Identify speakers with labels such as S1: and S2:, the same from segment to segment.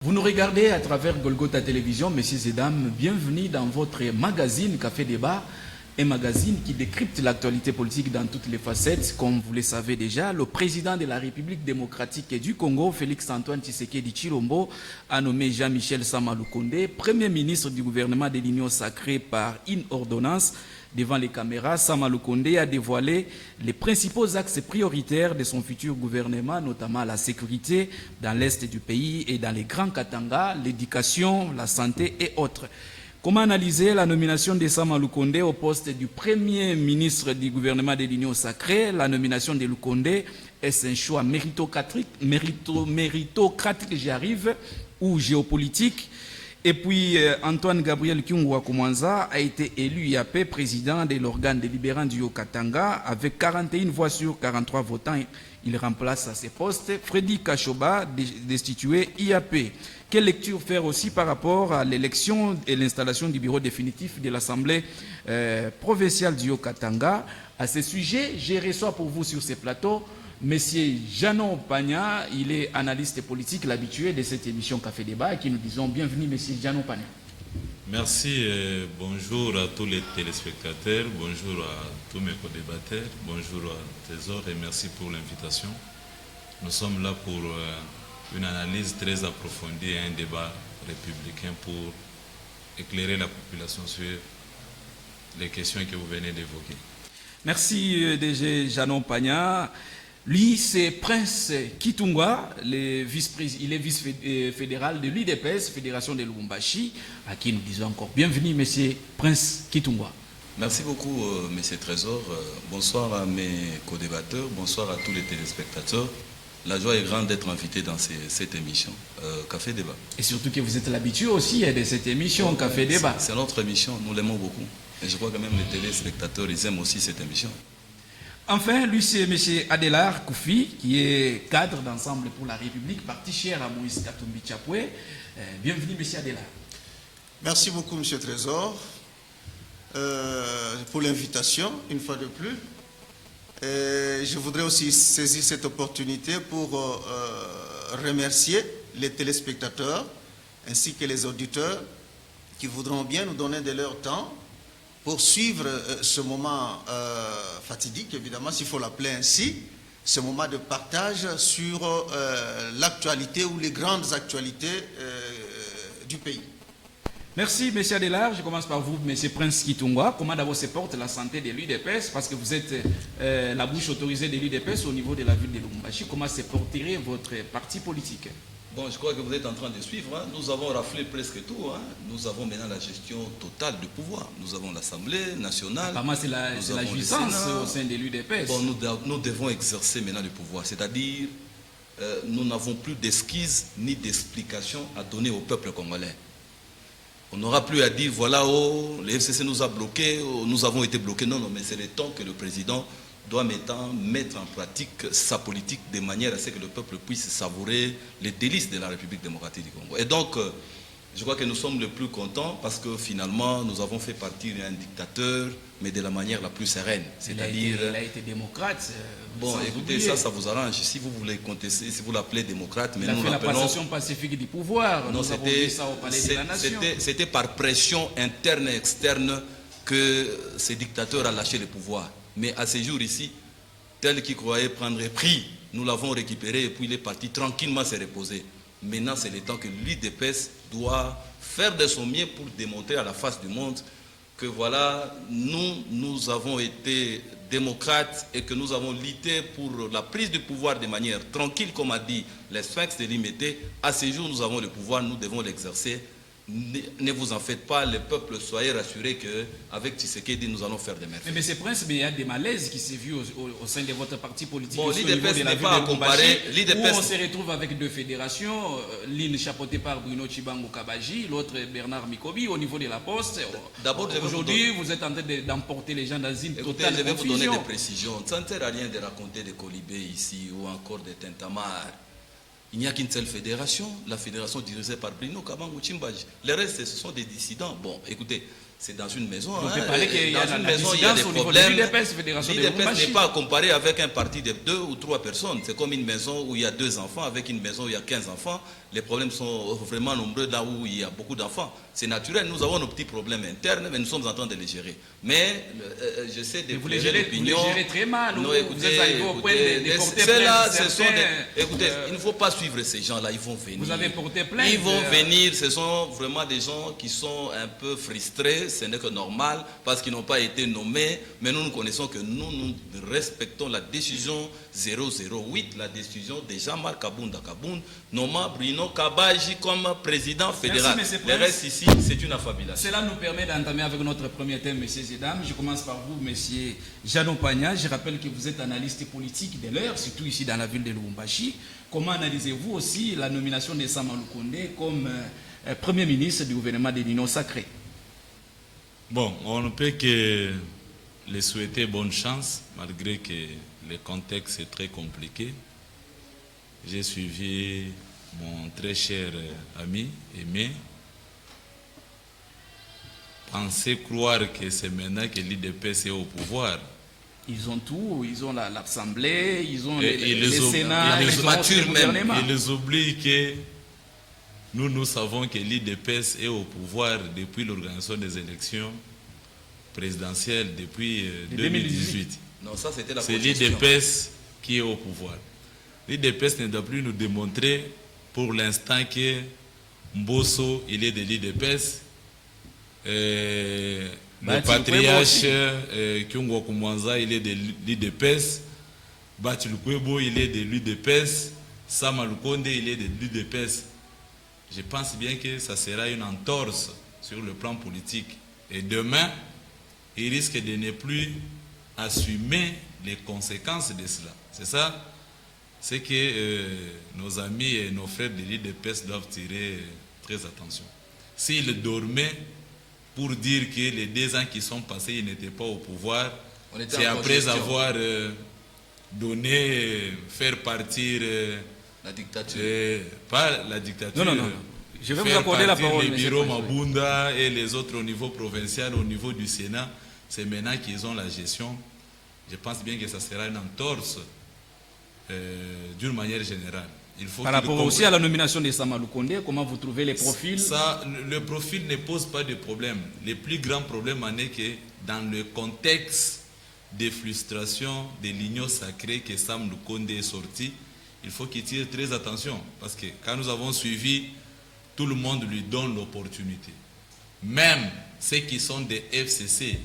S1: Vous nous regardez à travers Golgotha Télévision, messieurs et dames, bienvenue dans votre magazine Café Débat, un magazine qui décrypte l'actualité politique dans toutes les facettes. Comme vous le savez déjà, le président de la République démocratique du Congo, Félix-Antoine Tshisekedi Tshilombo, a nommé Jean-Michel Sama Lukonde Premier ministre du gouvernement de l'Union sacrée par une ordonnance. Devant les caméras, Sama Lukonde a dévoilé les principaux axes prioritaires de son futur gouvernement, notamment la sécurité dans l'est du pays et dans les grands Katanga, l'éducation, la santé et autres. Comment analyser la nomination de Sama Lukonde au poste du Premier ministre du gouvernement de l'Union sacrée? La nomination de Lukonde est un choix méritocratique, j'y arrive, ou géopolitique? Et puis, Antoine Gabriel Kyungwa Koumanza a été élu IAP président de l'organe délibérant du Haut-Katanga avec 41 voix sur 43 votants. Il remplace à ses postes Freddy Kachoba, destitué IAP. Quelle lecture faire aussi par rapport à l'élection et l'installation du bureau définitif de l'Assemblée provinciale du Haut-Katanga? À ce sujet, je reçois pour vous sur ces plateaux Monsieur Janon Pagna, il est analyste politique, l'habitué de cette émission Café Débat, et qui nous disons bienvenue, Monsieur Janon Pagna.
S2: Merci et bonjour à tous les téléspectateurs, bonjour à tous mes co-débatteurs, bonjour à Trésor et merci pour l'invitation. Nous sommes là pour une analyse très approfondie et un débat républicain pour éclairer la population sur les questions que vous venez d'évoquer.
S1: Merci DG Janon Pagna. Lui, c'est Prince Kitungwa, il est vice-fédéral de l'UDPS, Fédération de Lubumbashi, à qui nous disons encore bienvenue, monsieur Prince Kitungwa.
S3: Merci beaucoup, monsieur Trésor. Bonsoir à mes co-débatteurs, bonsoir à tous les téléspectateurs. La joie est grande d'être invité dans cette émission, Café Débat.
S1: Et surtout que vous êtes l'habitué aussi de cette émission, Café Débat.
S3: C'est notre émission, nous l'aimons beaucoup. Et je crois que même les téléspectateurs, ils aiment aussi cette émission.
S1: Enfin, lui, c'est M. Adélard Koufi, qui est cadre d'Ensemble pour la République, parti cher à Moïse Katumbi Tchapoué. Bienvenue, M. Adélard.
S4: Merci beaucoup, M. Trésor, pour l'invitation, une fois de plus. Et je voudrais aussi saisir cette opportunité pour remercier les téléspectateurs ainsi que les auditeurs qui voudront bien nous donner de leur temps pour suivre ce moment fatidique, évidemment, s'il faut l'appeler ainsi, ce moment de partage sur l'actualité ou les grandes actualités du pays.
S1: Merci, M. Adélard. Je commence par vous, M. Prince Kitungwa. Comment d'abord se porte la santé de l'UDPS? Parce que vous êtes la bouche autorisée de l'UDPS au niveau de la ville de Lubumbashi. Comment se porterait votre parti politique?
S3: Bon, je crois que vous êtes en train de suivre. Hein. Nous avons raflé presque tout. Hein. Nous avons maintenant la gestion totale du pouvoir. Nous avons l'Assemblée nationale.
S1: Apparemment, c'est la jouissance au sein de l'UDPS.
S3: Bon, nous devons exercer maintenant le pouvoir. C'est-à-dire, nous n'avons plus d'esquisses ni d'explications à donner au peuple congolais. On n'aura plus à dire, voilà, oh, le FCC nous a bloqués, oh, nous avons été bloqués. Non, non, mais c'est le temps que le président doit maintenant mettre en pratique sa politique de manière à ce que le peuple puisse savourer les délices de la République démocratique du Congo. Et donc, je crois que nous sommes les plus contents parce que finalement, nous avons fait partir un dictateur, mais de la manière la plus sereine. C'est-à-dire...
S1: Il a été démocrate.
S3: Bon, écoutez, ça vous arrange. Si vous voulez contester, si vous l'appelez démocrate, mais
S1: il a
S3: nous
S1: fait
S3: l'appelons...
S1: la passation pacifique du pouvoir.
S3: Non, c'était par pression interne et externe que ce dictateur a lâché le pouvoir. Mais à ce jour ici, tel qu'il croyait prendre pris, nous l'avons récupéré et puis il est parti tranquillement se reposer. Maintenant, c'est le temps que l'UDPS doit faire de son mieux pour démontrer à la face du monde que voilà, nous avons été démocrates et que nous avons lutté pour la prise du pouvoir de manière tranquille, comme a dit les Sphinx de Limété. À ce jour, nous avons le pouvoir, nous devons l'exercer. Ne vous en faites pas, le peuple, soyez rassurés qu'avec Tshisekedi, nous allons faire des merveilles.
S1: Mais M. Prince, il y a des malaises qui s'est vu au sein de votre parti politique.
S3: Bon, l'IDPS n'est pas à comparer.
S1: Où on se retrouve avec deux fédérations, l'une chapeautée par Bruno Chibango Kabaji, l'autre Bernard Mikobi, au niveau de la Poste. Aujourd'hui, vous êtes en train d'emporter les gens dans une totale confusion.
S3: Je vais vous donner des précisions. Ça ne sert à rien de raconter des colibés ici ou encore des tintamars. Il n'y a qu'une seule fédération, la fédération dirigée par Bruno Kabango Chimbaji. Les restes, ce sont des dissidents. Bon, écoutez, c'est dans une maison.
S1: Vous parlez qu'il y a
S3: dans une
S1: la
S3: maison, il y a des
S1: dissidence au niveau
S3: problèmes.
S1: de l'UDPS, Fédération de
S3: L'UDPS
S1: Lubumbashi.
S3: n'est pas comparé avec un parti de 2 ou 3 personnes. C'est comme une maison où il y a 2 enfants, avec une maison où il y a 15 enfants. Les problèmes sont vraiment nombreux là où il y a beaucoup d'enfants. C'est naturel, nous avons nos petits problèmes internes, mais nous sommes en train de les gérer. Mais je sais de
S1: vous les gérez très mal.
S3: Non,
S1: vous êtes arrivé au point de porter
S3: ceux-là,
S1: plainte.
S3: ce sont écoutez, il ne faut pas suivre ces gens-là, ils vont venir.
S1: Vous avez porté plainte.
S3: Ils vont venir, ce sont vraiment des gens qui sont un peu frustrés, ce n'est que normal, parce qu'ils n'ont pas été nommés, mais nous connaissons que nous respectons la décision 008, la décision de Jean-Marc Kabunda Kabound, nommant Bruno Kabaji comme président fédéral.
S1: Merci,
S3: le reste ici, c'est une affabulation.
S1: Cela nous permet d'entamer avec notre premier thème, messieurs et dames. Je commence par vous, monsieur Janon Pagna. Je rappelle que vous êtes analyste politique de l'heure, surtout ici dans la ville de Lubumbashi. Comment analysez-vous aussi la nomination de Sama Lukonde comme Premier ministre du gouvernement de l'Union sacrée?
S2: Bon, on ne peut que les souhaiter bonne chance, malgré que le contexte est très compliqué. J'ai suivi mon très cher ami Aimé. Penser croire que c'est maintenant que l'IDPS est au pouvoir.
S1: Ils ont tout, ils ont l'Assemblée, ils ont
S2: le
S1: Sénat, ils ont le gouvernement.
S2: Ils oublient que nous savons que l'IDPS est au pouvoir depuis l'organisation des élections présidentielles depuis 2018.
S3: Non, ça c'était la
S2: C'est l'IDPS qui est au pouvoir. L'IDPS ne doit plus nous démontrer pour l'instant que Mbosso, il est de l'IDPS. Le patriarche Kyungwa Kumwanza, il est de l'UDPS. Bachilkwebo, il est de l'UDPS. Sama Lukonde, il est de l'UDPS. Je pense bien que ça sera une entorse sur le plan politique. Et demain, il risque de ne plus assumer les conséquences de cela. C'est ça, c'est que nos amis et nos frères de l'UDPS doivent tirer très attention. S'ils dormaient pour dire que les 2 ans qui sont passés, ils n'étaient pas au pouvoir, c'est après avoir donné, faire partir
S3: la dictature.
S2: Pas la dictature.
S1: Non. Je vais vous accorder la parole.
S2: Les bureaux Mabunda et les autres au niveau provincial, au niveau du Sénat, c'est maintenant qu'ils ont la gestion. Je pense bien que ça sera une entorse d'une manière générale.
S1: Par rapport aussi à la nomination de Sama Lukonde, comment vous trouvez les profils?
S2: Le profil ne pose pas de problème. Le plus grand problème en est que dans le contexte de frustration de l'union sacrée que Sam Lukonde est sorti, il faut qu'il tire très attention. Parce que quand nous avons suivi, tout le monde lui donne l'opportunité. Même ceux qui sont des FCC,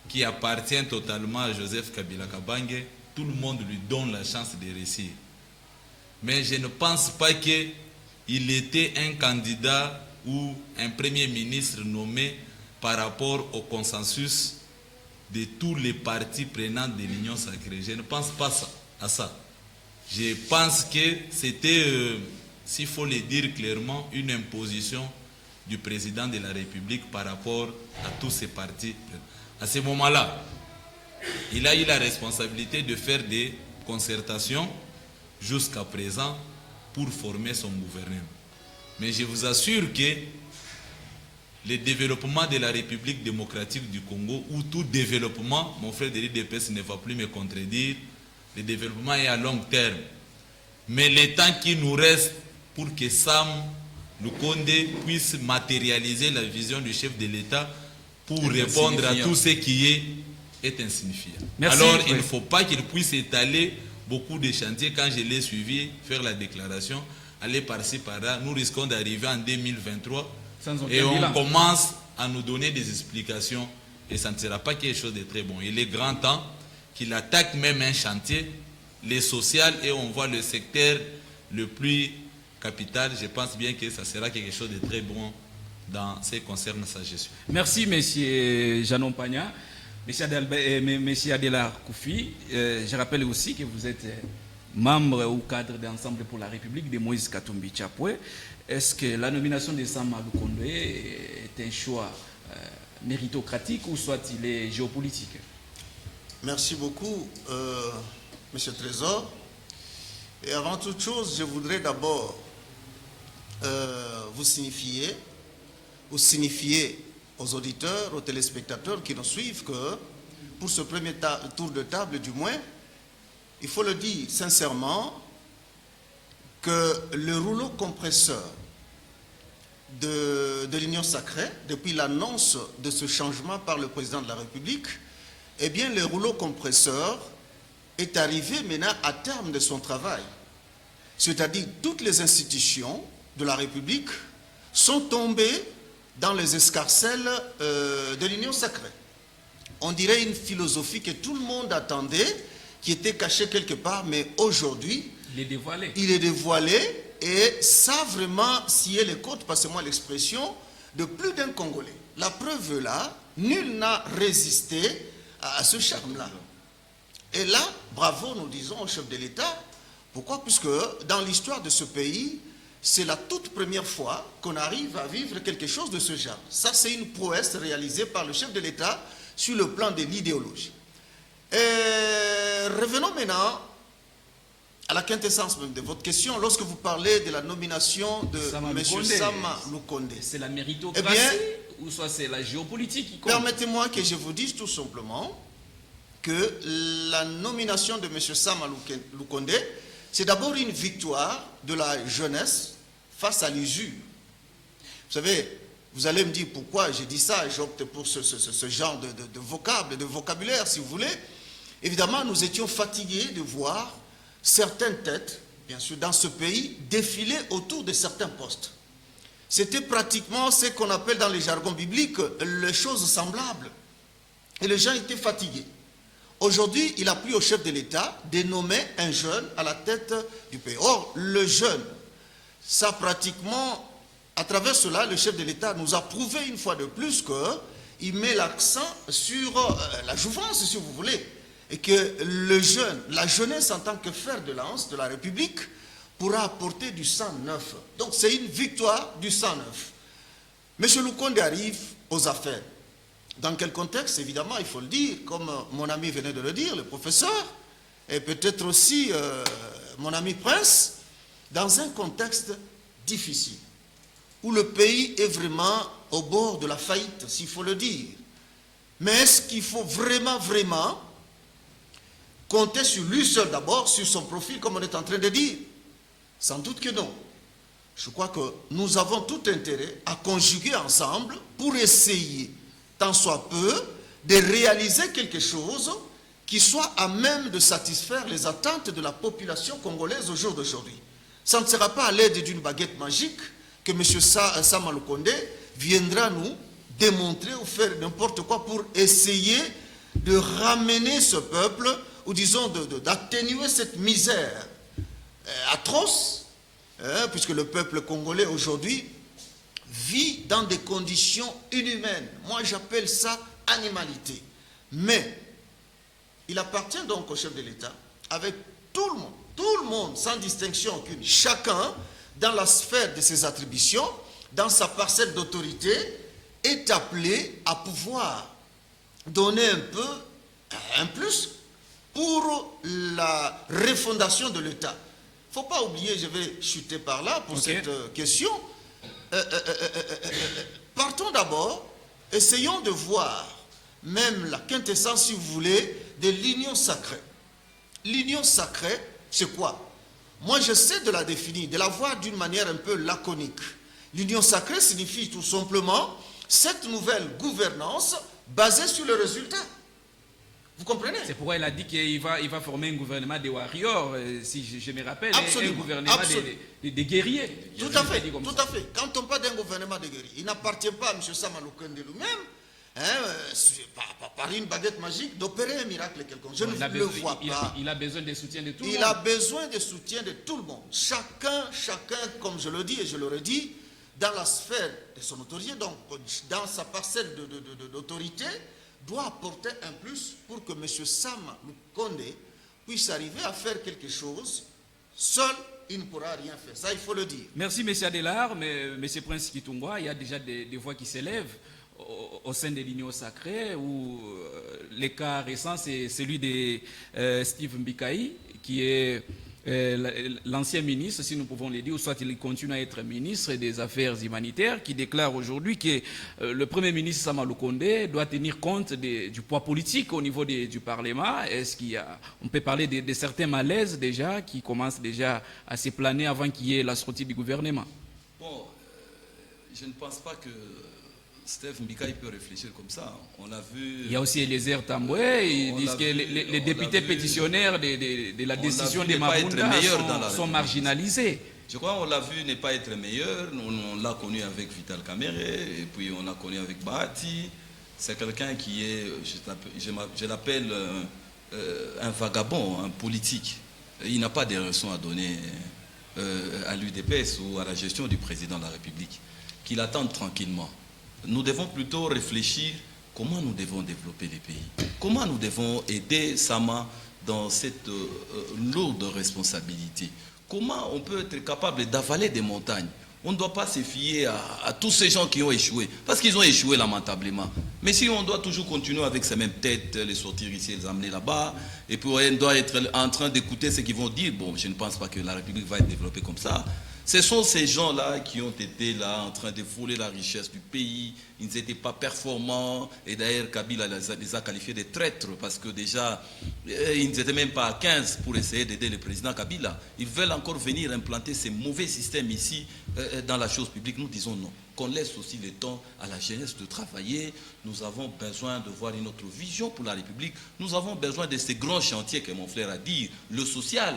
S2: qui appartiennent totalement à Joseph Kabila Kabange, tout le monde lui donne la chance de réussir. Mais je ne pense pas qu'il était un candidat ou un premier ministre nommé par rapport au consensus de tous les partis prenants de l'Union sacrée. Je ne pense pas à ça. Je pense que c'était, s'il faut le dire clairement, une imposition du président de la République par rapport à tous ces partis. À ce moment-là, il a eu la responsabilité de faire des concertations jusqu'à présent pour former son gouvernement. Mais je vous assure que le développement de la République démocratique du Congo, ou tout développement, mon frère de l'IDPS ne va plus me contredire, le développement est à long terme. Mais le temps qui nous reste pour que Sam Lukonde puisse matérialiser la vision du chef de l'État pour répondre à tout ce qui est insignifiant.
S1: Merci,
S2: alors, il ne faut pas qu'il puisse étaler beaucoup de chantiers. Quand je l'ai suivi, faire la déclaration, aller par-ci, par-là, nous risquons d'arriver en 2023 et on commence à nous donner des explications et ça ne sera pas quelque chose de très bon. Il est grand temps qu'il attaque même un chantier, les social, et on voit le secteur le plus capital. Je pense bien que ça sera quelque chose de très bon dans ce qui concerne sa gestion.
S1: Merci, monsieur Janon Pagna. Monsieur Adela Koufi, je rappelle aussi que vous êtes membre ou cadre d'Ensemble pour la République de Moïse Katumbi Tchapoué. Est-ce que la nomination de Sama Lukonde est un choix méritocratique ou soit il est géopolitique?
S4: Merci beaucoup, monsieur Trésor. Et avant toute chose, je voudrais d'abord vous signifier aux auditeurs, aux téléspectateurs qui nous suivent que pour ce premier tour de table du moins, il faut le dire sincèrement que le rouleau compresseur de l'Union sacrée, depuis l'annonce de ce changement par le président de la République, eh bien le rouleau compresseur est arrivé maintenant à terme de son travail. C'est-à-dire toutes les institutions de la République sont tombées dans les escarcelles de l'Union sacrée. On dirait une philosophie que tout le monde attendait, qui était cachée quelque part, mais aujourd'hui, il est dévoilé et ça vraiment scié les côtes, passez-moi l'expression, de plus d'un Congolais. La preuve est là, nul n'a résisté à ce charme-là. Et là, bravo, nous disons au chef de l'État. Pourquoi? Puisque dans l'histoire de ce pays, c'est la toute première fois qu'on arrive à vivre quelque chose de ce genre. Ça, c'est une prouesse réalisée par le chef de l'État sur le plan de l'idéologie. Revenons maintenant à la quintessence même de votre question. Lorsque vous parlez de la nomination de M. Sama Lukonde,
S1: c'est la méritocratie ou soit c'est la géopolitique qui compte? Permettez-moi
S4: que je vous dise tout simplement que la nomination de M. Sama Lukonde, c'est d'abord une victoire de la jeunesse face à l'usure. Vous savez, vous allez me dire pourquoi j'ai dit ça, et j'opte pour ce genre de vocabulaire, si vous voulez. Évidemment, nous étions fatigués de voir certaines têtes, bien sûr, dans ce pays, défiler autour de certains postes. C'était pratiquement ce qu'on appelle dans les jargons bibliques les choses semblables. Et les gens étaient fatigués. Aujourd'hui, il a plu au chef de l'État de nommer un jeune à la tête du pays. Or, le jeune, ça pratiquement, à travers cela, le chef de l'État nous a prouvé une fois de plus qu'il met l'accent sur la jouvence, si vous voulez, et que le jeune, la jeunesse en tant que fer de lance de la République pourra apporter du sang neuf. Donc c'est une victoire du sang neuf. M. Lukonde arrive aux affaires. Dans quel contexte? Évidemment, il faut le dire, comme mon ami venait de le dire, le professeur, et peut-être aussi mon ami Prince, dans un contexte difficile, où le pays est vraiment au bord de la faillite, s'il faut le dire. Mais est-ce qu'il faut vraiment compter sur lui seul d'abord, sur son profil, comme on est en train de dire? Sans doute que non. Je crois que nous avons tout intérêt à conjuguer ensemble pour essayer, tant soit peu, de réaliser quelque chose qui soit à même de satisfaire les attentes de la population congolaise au jour d'aujourd'hui. Ça ne sera pas à l'aide d'une baguette magique que M. Sama Lukonde viendra nous démontrer ou faire n'importe quoi pour essayer de ramener ce peuple, ou disons d'atténuer cette misère atroce, puisque le peuple congolais aujourd'hui vit dans des conditions inhumaines. Moi j'appelle ça animalité. Mais il appartient donc au chef de l'État, avec tout le monde sans distinction aucune, chacun dans la sphère de ses attributions, dans sa parcelle d'autorité, est appelé à pouvoir donner un plus pour la refondation de l'État. Il ne faut pas oublier, je vais chuter par là pour cette question. Partons d'abord, essayons de voir même la quintessence, si vous voulez, de l'union sacrée. L'union sacrée, c'est quoi? Moi, j'essaie de la définir, de la voir d'une manière un peu laconique. L'union sacrée signifie tout simplement cette nouvelle gouvernance basée sur le résultat. Vous comprenez?
S1: C'est pourquoi il a dit qu'il va former un gouvernement des warriors, si je me rappelle,
S4: absolument,
S1: un gouvernement des guerriers.
S4: Tout à fait, tout à fait. Quand on parle d'un gouvernement de guerriers, il n'appartient pas à M. Sama Lukonde lui-même, par une baguette magique, d'opérer un miracle quelconque. Je ne le vois pas.
S1: Il a besoin de soutien de tout le monde.
S4: Il a besoin de soutien de tout le monde. Chacun, comme je le dis et je le redis, dans la sphère de son autorité, donc dans sa parcelle d'autorité, doit apporter un plus pour que M. Sama Lukonde puisse arriver à faire quelque chose. Seul, il ne pourra rien faire. Ça, il faut le dire.
S1: Merci, M. Adélard. Mais M. Prince Kitungwa, il y a déjà des voix qui s'élèvent au sein de l'Union sacrée, où le cas récent, c'est celui de Steve Mbikaï, qui est l'ancien ministre, si nous pouvons le dire, ou soit il continue à être ministre des Affaires humanitaires, qui déclare aujourd'hui que le Premier ministre Sama Lukonde doit tenir compte du poids politique au niveau du Parlement. Est-ce on peut parler de certains malaises déjà qui commencent déjà à se planer avant qu'il y ait la sortie du gouvernement?
S3: Bon, je ne pense pas que Steph Mbika peut réfléchir comme ça. On a vu.
S1: Il y a aussi Eliezer Tamboué, ils disent que les députés pétitionnaires de la décision de Mabunda sont marginalisés.
S3: Je crois qu'on l'a vu ne pas être meilleur. On l'a connu avec Vital Kamere, et puis on l'a connu avec Bahati. C'est quelqu'un qui est, je l'appelle un vagabond, un politique. Il n'a pas de leçons à donner à l'UDPS ou à la gestion du président de la République. Qu'il attende tranquillement. Nous devons plutôt réfléchir comment nous devons développer les pays. Comment nous devons aider Sama dans cette lourde responsabilité. Comment on peut être capable d'avaler des montagnes. On ne doit pas se fier à tous ces gens qui ont échoué. Parce qu'ils ont échoué lamentablement. Mais si on doit toujours continuer avec ces mêmes têtes, les sortir ici, les amener là-bas, et puis on doit être en train d'écouter ce qu'ils vont dire, bon, je ne pense pas que la République va être développée comme ça. Ce sont ces gens-là qui ont été là en train de voler la richesse du pays. Ils n'étaient pas performants. Et d'ailleurs, Kabila les a qualifiés de traîtres parce que déjà, ils n'étaient même pas à 15 pour essayer d'aider le président Kabila. Ils veulent encore venir implanter ces mauvais systèmes ici dans la chose publique. Nous disons non. Qu'on laisse aussi le temps à la jeunesse de travailler. Nous avons besoin de voir une autre vision pour la République. Nous avons besoin de ces grands chantiers que mon frère a dit. Le social,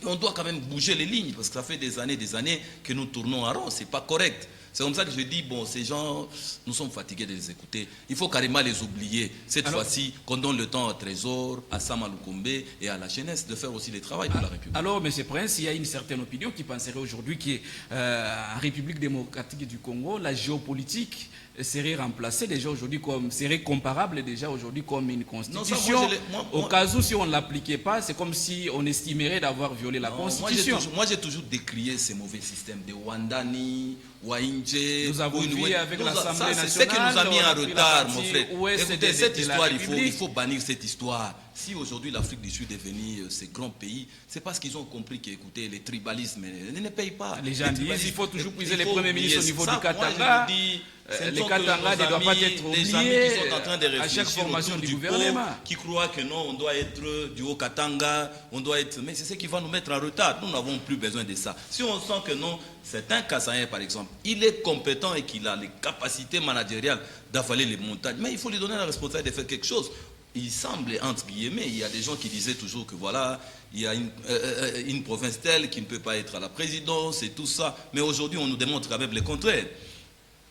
S3: on doit quand même bouger les lignes parce que ça fait des années que nous tournons en rond. C'est pas correct. C'est comme ça que je dis, bon, ces gens, nous sommes fatigués de les écouter. Il faut carrément les oublier. Cette fois-ci, qu'on donne le temps au Trésor, à Sama Lukonde et à la jeunesse de faire aussi le travail pour la République.
S1: Alors, M. Prince, il y a une certaine opinion qui penserait aujourd'hui qu'en République démocratique du Congo, la géopolitique serait remplacée déjà aujourd'hui serait comparable déjà aujourd'hui comme une constitution. Non, au cas où, si on ne l'appliquait pas, c'est comme si on estimerait d'avoir violé la constitution.
S3: Moi, j'ai toujours décrié ces mauvais systèmes de Wandani, Wainje.
S1: Nous avons vu avec l'Assemblée nationale.
S3: C'est ce qui nous a mis en retard, mon frère. Écoutez, cette histoire, il faut bannir cette histoire. Si aujourd'hui l'Afrique du Sud est devenue ce grand pays, c'est parce qu'ils ont compris que, écoutez, les tribalismes ne payent pas.
S1: Les gens disent qu'il faut toujours puiser les premiers ministres au niveau du Katanga. Les Katanga ne doivent pas être oubliés
S3: qui sont en train de réfléchir
S1: à chaque formation du gouvernement.
S3: Qui croient que non, on doit être du Haut-Katanga, on doit être... Mais c'est ce qui va nous mettre en retard. Nous n'avons plus besoin de ça. Si on sent que non, c'est un Kassaïen par exemple, il est compétent et qu'il a les capacités managériales d'avaler les montagnes, mais il faut lui donner la responsabilité de faire quelque chose. Il semble, entre guillemets, il y a des gens qui disaient toujours que voilà, il y a une province telle qui ne peut pas être à la présidence et tout ça. Mais aujourd'hui, on nous démontre quand même le contraire.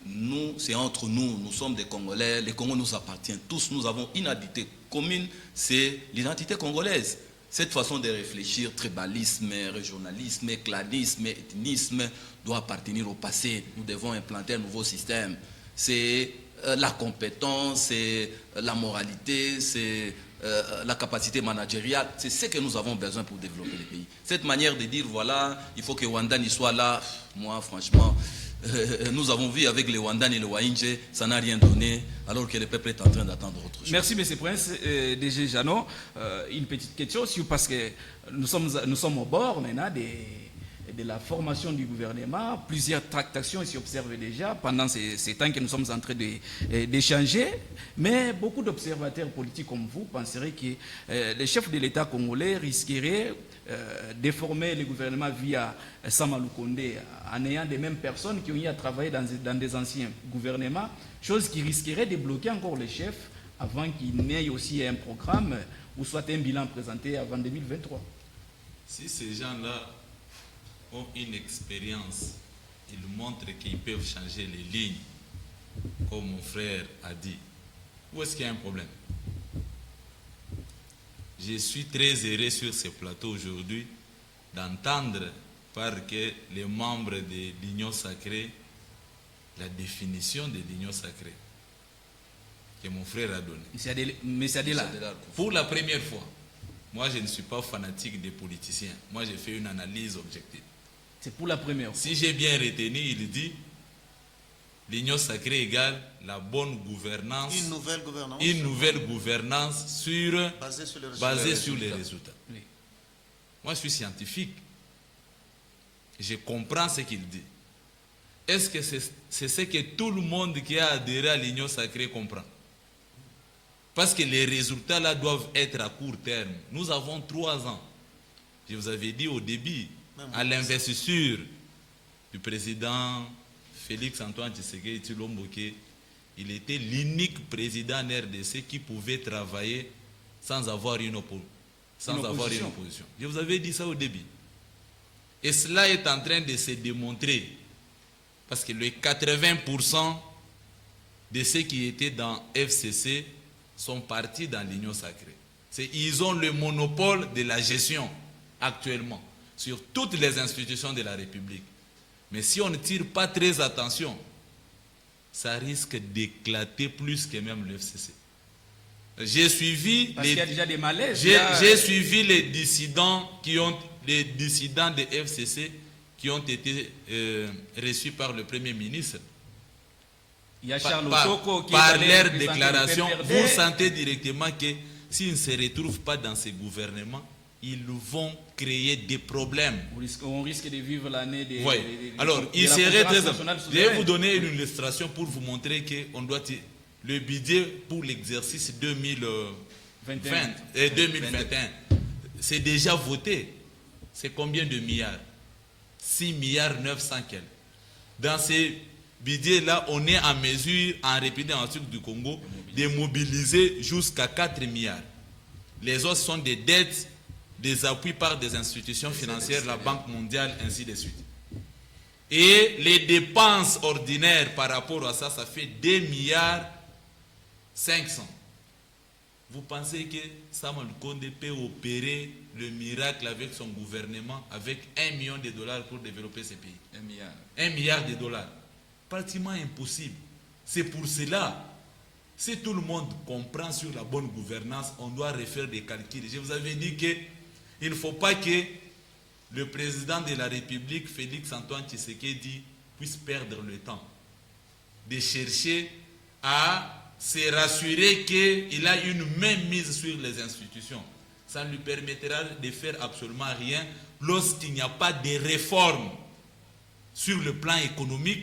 S3: Nous, c'est entre nous, nous sommes des Congolais, le Congo nous appartient tous, nous avons une identité commune, c'est l'identité congolaise. Cette façon de réfléchir, tribalisme, régionalisme, clanisme, ethnisme, doit appartenir au passé. Nous devons implanter un nouveau système. C'est la compétence, c'est la moralité, c'est la capacité managériale. C'est ce que nous avons besoin pour développer le pays. Cette manière de dire, voilà, il faut que Wandani soit là, moi, franchement... nous avons vu avec les Wandani et les Wainje, ça n'a rien donné, alors que le peuple est en train d'attendre autre chose.
S1: Merci, M. Prince. DG Jeannot, une petite question, parce que nous sommes au bord maintenant de la formation du gouvernement. Plusieurs tractations s'y observent déjà pendant ces temps que nous sommes en train d'échanger. Mais beaucoup d'observateurs politiques comme vous penseraient que les chefs de l'État congolais risqueraient de former le gouvernement via Sama Lukonde en ayant des mêmes personnes qui ont eu à travailler dans des anciens gouvernements, chose qui risquerait de bloquer encore les chefs avant qu'il n'ait aussi un programme ou soit un bilan présenté avant 2023.
S2: Si ces gens-là ont une expérience, ils montrent qu'ils peuvent changer les lignes, comme mon frère a dit, où est-ce qu'il y a un problème? Je suis très heureux sur ce plateau aujourd'hui d'entendre par que les membres de l'Union sacrée, la définition de l'Union sacrée que mon frère a donnée.
S1: Mais c'est là.
S2: Pour la première fois, moi je ne suis pas fanatique des politiciens. Moi j'ai fait une analyse objective.
S1: C'est pour la première fois.
S2: Si j'ai bien retenu, il dit l'Union sacrée égale la bonne gouvernance.
S4: Une nouvelle gouvernance.
S2: Une nouvelle gouvernance basée sur les résultats.
S1: Oui.
S2: Moi, je suis scientifique. Je comprends ce qu'il dit. Est-ce que c'est ce que tout le monde qui a adhéré à l'Union sacrée comprend? Parce que les résultats là doivent être à court terme. Nous avons 3 ans. Je vous avais dit au début, à l'investiture du président Félix Antoine Tshisekedi Tshilombo, il était l'unique président en RDC qui pouvait travailler sans avoir une opposition. Je vous avais dit ça au début. Et cela est en train de se démontrer. Parce que les 80% de ceux qui étaient dans FCC sont partis dans l'Union sacrée. Ils ont le monopole de la gestion actuellement sur toutes les institutions de la République. Mais si on ne tire pas très attention, ça risque d'éclater plus que même le FCC. J'ai suivi
S1: parce qu'il y a déjà des malaises.
S2: J'ai suivi les dissidents de FCC qui ont été reçus par le Premier ministre.
S1: Il y a Charles Otoko qui
S2: par leur déclaration, vous sentez directement que s'ils ne se retrouvent pas dans ces gouvernements, ils vont créer des problèmes.
S1: On risque de vivre l'année des...
S2: Oui. Alors, il serait très... Je vais vous donner une illustration pour vous montrer qu'on doit... Le budget pour l'exercice 2021, c'est déjà voté. C'est combien de milliards? 6 milliards 900 quelques. Dans ces budgets-là, on est en mesure, en République démocratique du Congo, de mobiliser jusqu'à 4 milliards. Les autres sont des dettes, des appuis par des institutions financières, la Banque mondiale, ainsi de suite. Et les dépenses ordinaires par rapport à ça, ça fait 2 milliards 500. Vous pensez que Samuel Konde peut opérer le miracle avec son gouvernement avec $1 million pour développer ce pays?
S1: 1 milliard.
S2: 1 milliard de dollars. Pratiquement impossible. C'est pour cela, si tout le monde comprend sur la bonne gouvernance, on doit refaire des calculs. Je vous avais dit qu'il ne faut pas que le président de la République, Félix Antoine Tshisekedi, puisse perdre le temps de chercher à se rassurer qu'il a une même mise sur les institutions. Ça ne lui permettra de faire absolument rien lorsqu'il n'y a pas de réformes sur le plan économique,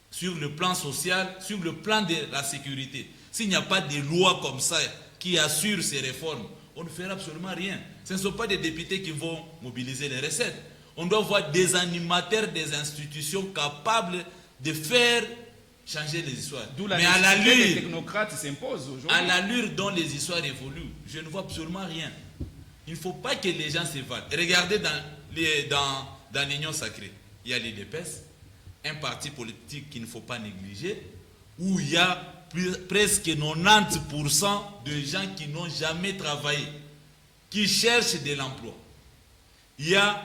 S2: sur le plan social, sur le plan de la sécurité. S'il n'y a pas de loi comme ça qui assure ces réformes, on ne fera absolument rien. Ce ne sont pas des députés qui vont mobiliser les recettes. On doit voir des animateurs des institutions capables de faire changer les histoires.
S1: Mais à l'allure, les technocrates s'imposent aujourd'hui.
S2: À l'allure dont les histoires évoluent, je ne vois absolument rien. Il ne faut pas que les gens s'évadent. Regardez dans l'Union sacrée, il y a l'UDPS, un parti politique qu'il ne faut pas négliger, où il y a presque 90% de gens qui n'ont jamais travaillé, qui cherchent de l'emploi. Il y a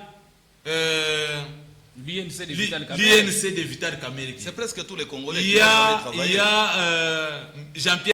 S1: l'INC de Vital Kamerhe.
S3: C'est presque tous les Congolais
S2: il
S3: qui ont travaillé.
S2: Il y a Jean-Pierre